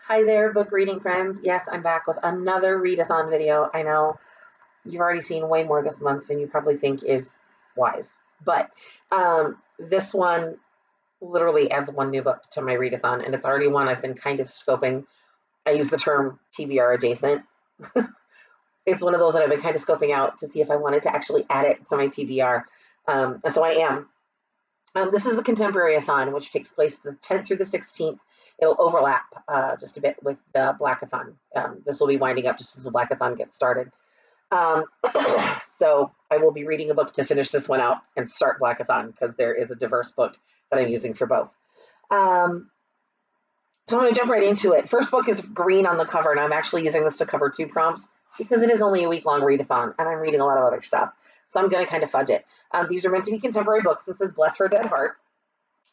Hi there, book reading friends. Yes, I'm back with another readathon video. I know you've already seen way more this month than you probably think is wise, but this one literally adds one new book to my readathon, and it's already one I've been kind of scoping. I use the term TBR adjacent. It's one of those that I've been kind of scoping out to see if I wanted to actually add it to my TBR, and so I am. This is the Contemporaryathon, which takes place the 10th through the 16th. It'll overlap just a bit with the Blackathon. This will be winding up just as the Blackathon gets started. Um, so I will be reading a book to finish this one out and start Blackathon because there is a diverse book that I'm using for both. So I'm going to jump right into it. First book is green on the cover, and I'm actually using this to cover two prompts because it is only a week-long readathon, and I'm reading a lot of other stuff. So I'm going to kind of fudge it. These are meant to be contemporary books. This is Bless Her Dead Heart,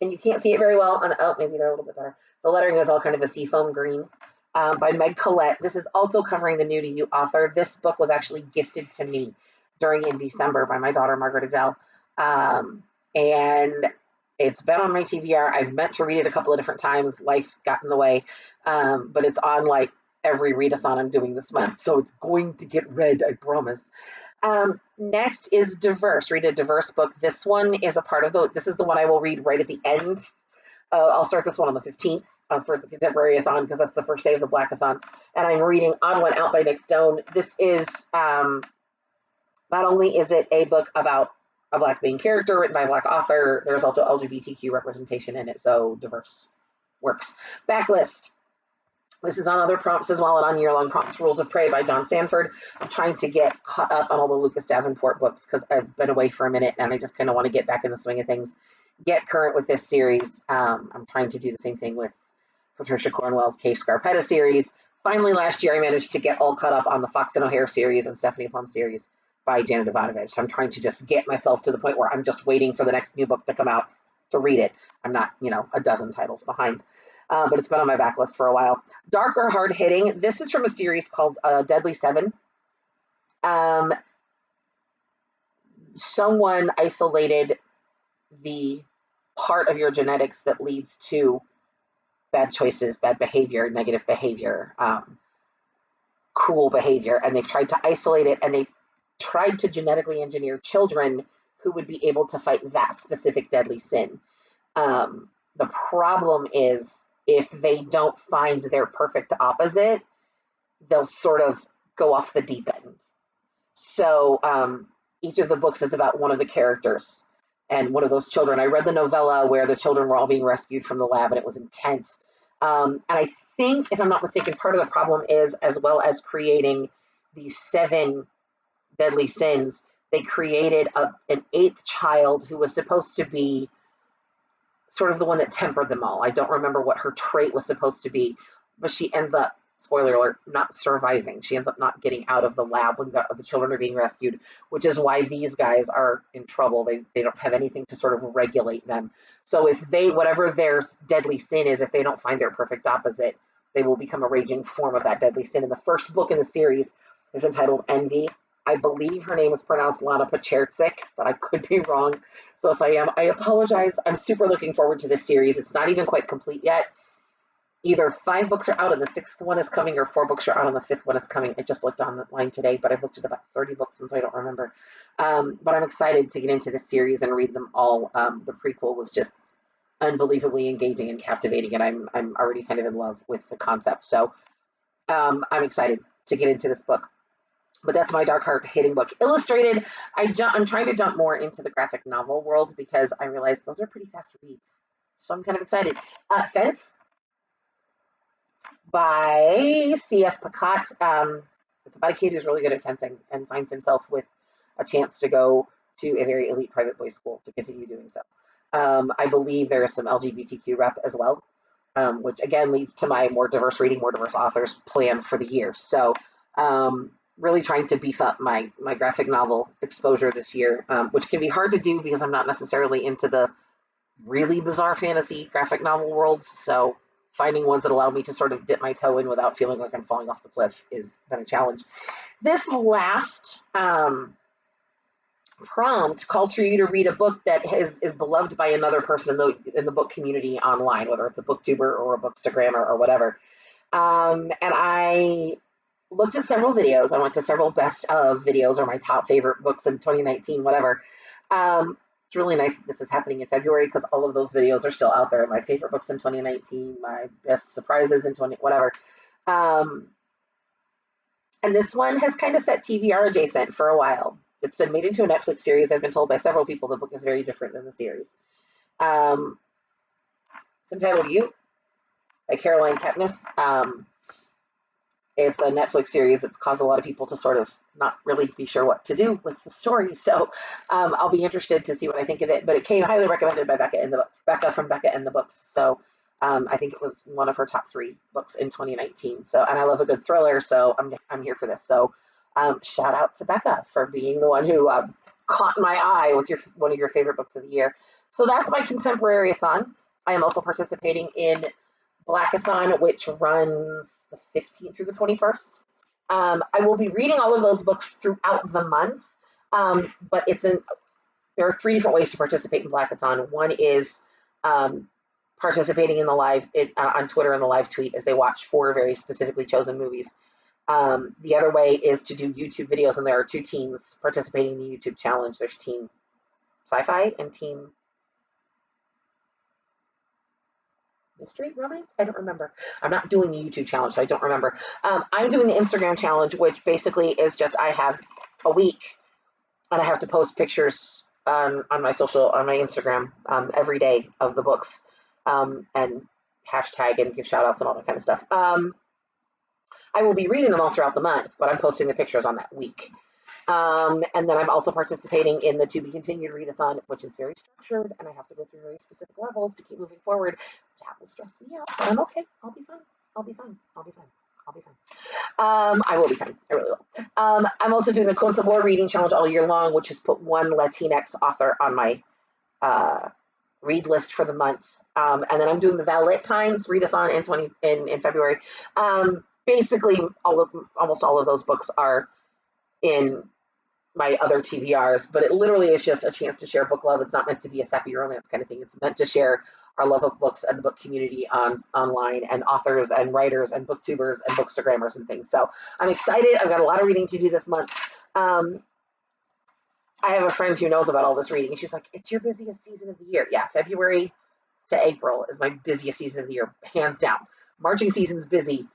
and you can't see it very well. Oh, maybe they're a little bit better. The lettering is all kind of a seafoam green by Meg Collette. This is also covering the New to You author. This book was actually gifted to me during in December by my daughter, Margaret Adele. And it's been on my TBR. I've meant to read it a couple of different times. Life got in the way. But it's on like every readathon I'm doing this month. So it's going to get read, I promise. Next is Diverse. Read a diverse book. This one is a part of this is the one I will read right at the end. I'll start this one on the 15th for the Contemporaryathon because that's the first day of the Blackathon. And I'm reading On One Out by Nick Stone. This is not only is it a book about a Black main character written by a Black author, there's also LGBTQ representation in it, so diverse works. Backlist. This is on other prompts as well and on year-long prompts. Rules of Prey by John Sanford. I'm trying to get caught up on all the Lucas Davenport books because I've been away for a minute and I just kind of want to get back in the swing of things, get current with this series. I'm trying to do the same thing with Patricia Cornwell's Cave Scarpetta series. Finally, last year I managed to get all caught up on the Fox and O'Hare series and Stephanie Plum series by Janet Ivanovich. So I'm trying to just get myself to the point where I'm just waiting for the next new book to come out to read it. I'm not, a dozen titles behind. But it's been on my backlist for a while. Dark or Hard Hitting. This is from a series called Deadly Seven. Someone isolated the part of your genetics that leads to bad choices, bad behavior, negative behavior, cruel behavior, and they've tried to isolate it, and they tried to genetically engineer children who would be able to fight that specific deadly sin. The problem is if they don't find their perfect opposite, they'll sort of go off the deep end. So each of the books is about one of the characters and one of those children. I read the novella where the children were all being rescued from the lab, and it was intense. And I think, if I'm not mistaken, part of the problem is, as well as creating these 7 deadly sins, they created an 8th child who was supposed to be sort of the one that tempered them all. I don't remember what her trait was supposed to be, but she ends up, spoiler alert, not surviving. She ends up not getting out of the lab when the children are being rescued, which is why these guys are in trouble. They don't have anything to sort of regulate them. So if whatever their deadly sin is, if they don't find their perfect opposite, they will become a raging form of that deadly sin. And the first book in the series is entitled Envy. I believe her name is pronounced Lana Pacherzik, but I could be wrong. So if I am, I apologize. I'm super looking forward to this series. It's not even quite complete yet. Either 5 books are out and the 6th one is coming, or 4 books are out and the 5th one is coming. I just looked online today, but I've looked at about 30 books since I don't remember. But I'm excited to get into this series and read them all. The prequel was just unbelievably engaging and captivating, and I'm already kind of in love with the concept. So I'm excited to get into this book. But that's my Dark Heart Hitting book. Illustrated, I'm trying to jump more into the graphic novel world because I realize those are pretty fast reads. So I'm kind of excited. Fence by C.S. Pacat. It's about a kid who's really good at fencing and finds himself with a chance to go to a very elite private boys' school to continue doing so. I believe there is some LGBTQ rep as well, which again leads to my more diverse reading, more diverse authors plan for the year. So really trying to beef up my graphic novel exposure this year, which can be hard to do because I'm not necessarily into the really bizarre fantasy graphic novel worlds. So finding ones that allow me to sort of dip my toe in without feeling like I'm falling off the cliff has been a challenge. This last prompt calls for you to read a book that is beloved by another person in the book community online, whether it's a booktuber or a bookstagrammer or whatever. And I looked at several videos. I went to several best of videos or my top favorite books in 2019, whatever. It's really nice that this is happening in February because all of those videos are still out there. My favorite books in 2019, my best surprises in 20, whatever. Um, and this one has kind of set TBR adjacent for a while. It's been made into a Netflix series. I've been told by several people the book is very different than the series. Um, it's entitled You by Caroline Kepnes. It's a Netflix series that's caused a lot of people to sort of not really be sure what to do with the story. So I'll be interested to see what I think of it. But it came highly recommended by Becca from Becca and the Books. So I think it was one of her top 3 books in 2019. So, and I love a good thriller, so I'm here for this. So shout out to Becca for being the one who caught my eye with one of your favorite books of the year. So that's my Contemporaryathon. I am also participating in Blackathon, which runs the 15th through the 21st. I will be reading all of those books throughout the month, but there are 3 different ways to participate in Blackathon. One is participating in the live on Twitter in the live tweet as they watch 4 very specifically chosen movies. The other way is to do YouTube videos, and there are 2 teams participating in the YouTube challenge. There's Team Sci-Fi and Team Mystery Romance? I don't remember. I'm not doing the YouTube challenge, so I don't remember. I'm doing the Instagram challenge, which basically is just I have a week and I have to post pictures on my Instagram every day of the books and hashtag and give shout outs and all that kind of stuff. I will be reading them all throughout the month, but I'm posting the pictures on that week. And then I'm also participating in the To Be Continued Readathon, which is very structured, and I have to go through very specific levels to keep moving forward. That will stress me out, but I'm okay. I'll be fine. I'll be fine. I'll be fine. I'll be fine. I will be fine. I really will. I'm also doing the Contemporary Reading Challenge all year long, which has put one Latinx author on my read list for the month. And then I'm doing the Valentines Readathon in February. Basically, almost all of those books are in my other TBRs, but it literally is just a chance to share book love. It's not meant to be a sappy romance kind of thing. It's meant to share our love of books and the book community online and authors and writers and booktubers and bookstagrammers and things. So I'm excited. I've got a lot of reading to do this month. I have a friend who knows about all this reading, and she's like, it's your busiest season of the year. Yeah, February to April is my busiest season of the year, hands down. Marching season's busy,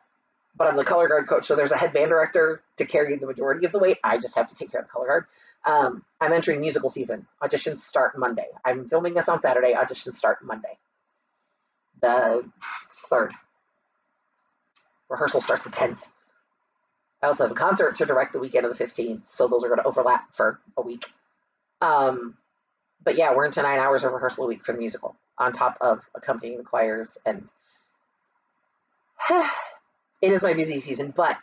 but I'm the color guard coach, so there's a head band director to carry the majority of the weight. I just have to take care of the color guard. I'm entering musical season. Auditions start Monday. I'm filming this on Saturday. Auditions start Monday, the 3rd. Rehearsal starts the 10th. I also have a concert to direct the weekend of the 15th, so those are going to overlap for a week. But yeah, we're into 9 hours of rehearsal a week for the musical, on top of accompanying the choirs, and it is my busy season, but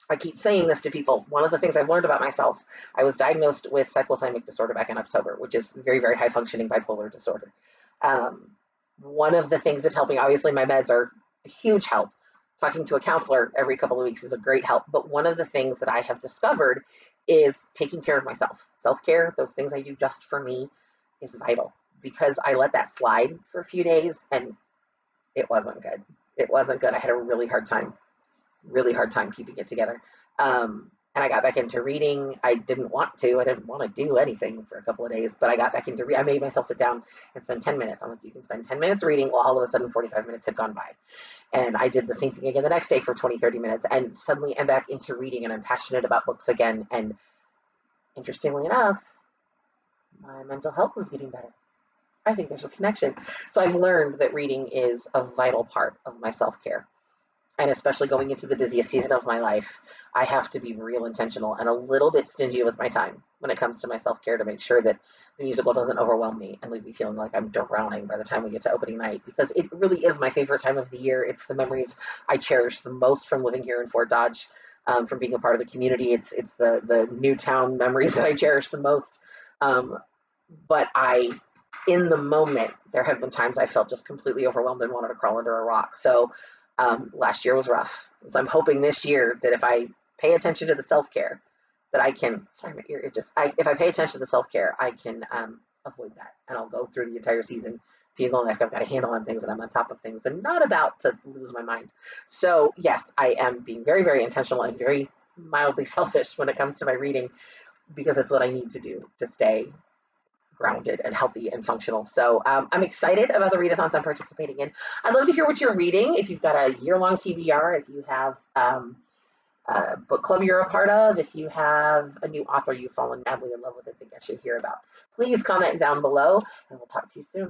I keep saying this to people. One of the things I've learned about myself, I was diagnosed with cyclothymic disorder back in October, which is very, very high functioning bipolar disorder. One of the things that's helping, obviously my meds are a huge help. Talking to a counselor every couple of weeks is a great help. But one of the things that I have discovered is taking care of myself. Self-care, those things I do just for me, is vital, because I let that slide for a few days and it wasn't good. It wasn't good. I had a really hard time keeping it together. And I got back into reading. I didn't want to do anything for a couple of days, but I got back into I made myself sit down and spend 10 minutes. I'm like, you can spend 10 minutes reading. Well, all of a sudden 45 minutes had gone by. And I did the same thing again the next day for 20, 30 minutes. And suddenly I'm back into reading and I'm passionate about books again. And interestingly enough, my mental health was getting better. I think there's a connection. So I've learned that reading is a vital part of my self-care. And especially going into the busiest season of my life, I have to be real intentional and a little bit stingy with my time when it comes to my self-care, to make sure that the musical doesn't overwhelm me and leave me feeling like I'm drowning by the time we get to opening night, because it really is my favorite time of the year. It's the memories I cherish the most from living here in Fort Dodge, from being a part of the community. It's the Newtown memories that I cherish the most. But in the moment, there have been times I felt just completely overwhelmed and wanted to crawl under a rock. So last year was rough. So I'm hoping this year that if I pay attention to the self-care, that I can, sorry, my ear, if I pay attention to the self-care, I can avoid that. And I'll go through the entire season feeling like I've got a handle on things and I'm on top of things and not about to lose my mind. So yes, I am being very, very intentional and very mildly selfish when it comes to my reading because it's what I need to do to stay grounded and healthy and functional. So I'm excited about the readathons I'm participating in. I'd love to hear what you're reading. If you've got a year-long TBR, if you have a book club you're a part of, if you have a new author you've fallen madly in love with and think I should hear about, please comment down below and we'll talk to you soon.